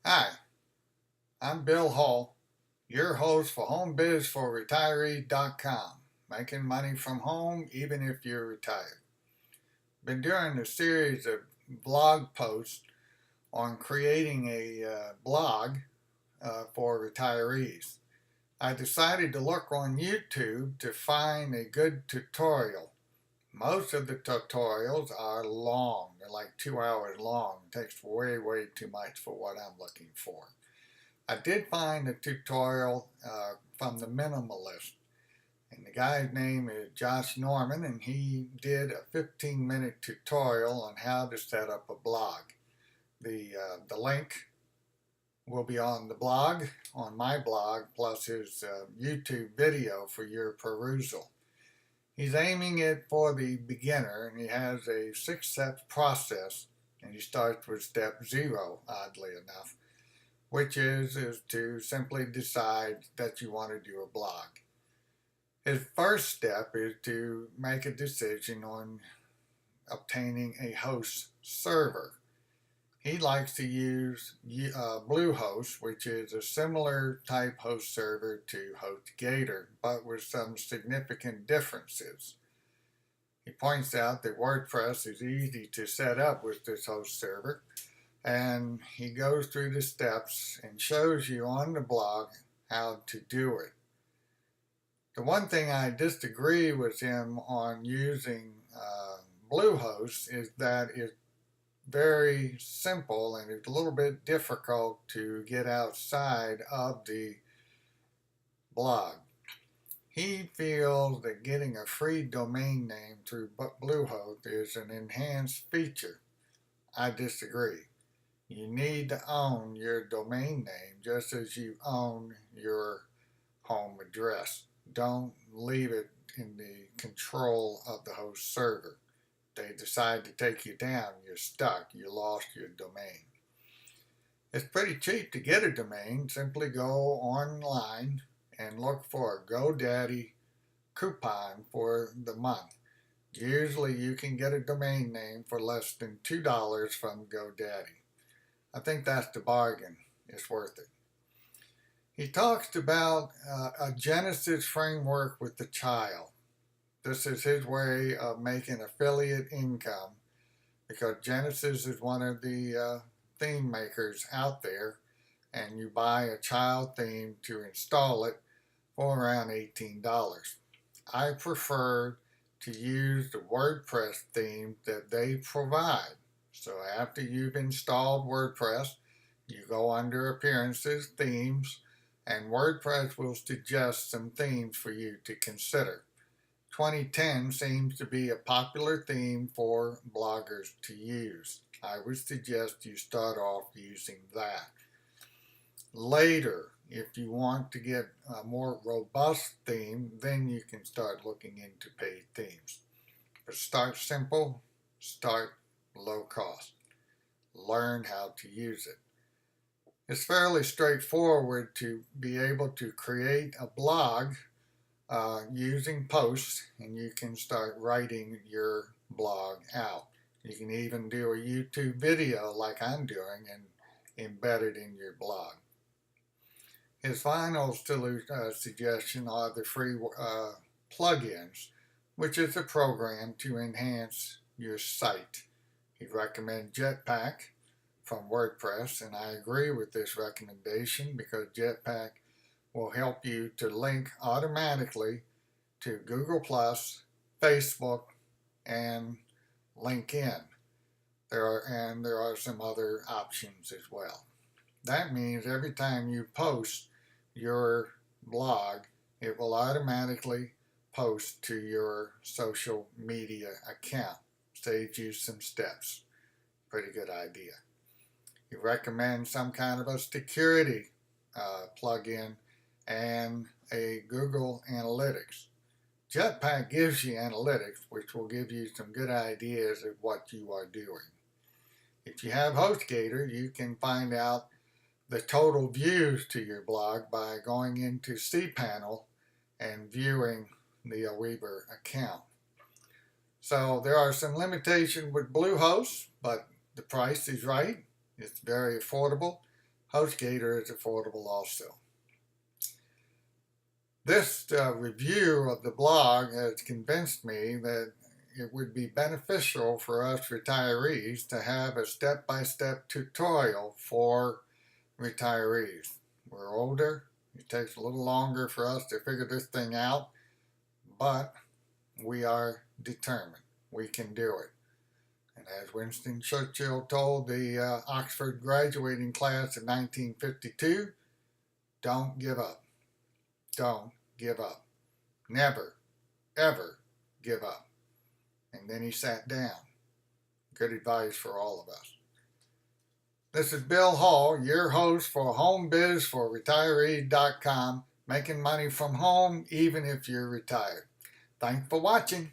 Hi, I'm Bill Hull, your host for HomeBizForRetirees.com, making money from home even if you're retired. Been doing a series of blog posts on creating a blog for retirees. I decided to look on YouTube to find a good tutorial. Most of the tutorials are long, they're like 2 hours long. It takes way too much for what I'm looking for. I did find a tutorial from the Minimalist, and the guy's name is Josh Norman, and he did a 15-minute tutorial on how to set up a blog. The link will be on the blog, on my blog, plus his YouTube video for your perusal. He's aiming it for the beginner, and he has a 6-step process, and he starts with step 0, oddly enough, which is to simply decide that you want to do a blog. His first step is to make a decision on obtaining a host server. He likes to use Bluehost, which is a similar type host server to HostGator, but with some significant differences. He points out that WordPress is easy to set up with this host server, and he goes through the steps and shows you on the blog how to do it. The one thing I disagree with him on using Bluehost is that it's very simple and it's a little bit difficult to get outside of the blog. He feels that getting a free domain name through Bluehost is an enhanced feature. I disagree. You need to own your domain name just as you own your home address. Don't leave it in the control of the host server. If they decide to take you down, you're stuck. You lost your domain. It's pretty cheap to get a domain. Simply go online and look for a GoDaddy coupon for the month. Usually you can get a domain name for less than $2 from GoDaddy. I think that's the bargain. It's worth it. He talks about a Genesis framework with the child. This is his way of making affiliate income because Genesis is one of the theme makers out there, and you buy a child theme to install it for around $18. I prefer to use the WordPress theme that they provide. So after you've installed WordPress, you go under Appearances, Themes, and WordPress will suggest some themes for you to consider. 2010 seems to be a popular theme for bloggers to use. I would suggest you start off using that. Later, if you want to get a more robust theme, then you can start looking into paid themes. But start simple, start low cost. Learn how to use it. It's fairly straightforward to be able to create a blog using posts, and you can start writing your blog out. You can even do a YouTube video like I'm doing and embed it in your blog. His final suggestion are the free plugins, which is a program to enhance your site. He recommends Jetpack from WordPress, and I agree with this recommendation because Jetpack will help you to link automatically to Google+, Facebook, and LinkedIn. There are some other options as well. That means every time you post your blog, it will automatically post to your social media account. Saves you some steps. Pretty good idea. He recommends some kind of a security plugin and a Google Analytics. Jetpack gives you analytics, which will give you some good ideas of what you are doing. If you have HostGator, you can find out the total views to your blog by going into cPanel and viewing the Aweber account. So there are some limitations with Bluehost, but the price is right. It's very affordable. HostGator is affordable also. This review of the blog has convinced me that it would be beneficial for us retirees to have a step-by-step tutorial for retirees. We're older, it takes a little longer for us to figure this thing out, but we are determined. We can do it. And as Winston Churchill told the Oxford graduating class in 1952, don't give up. Don't give up. Never, ever give up. And then he sat down. Good advice for all of us. This is Bill Hall, your host for HomeBizForRetirees.com, making money from home even if you're retired. Thanks for watching.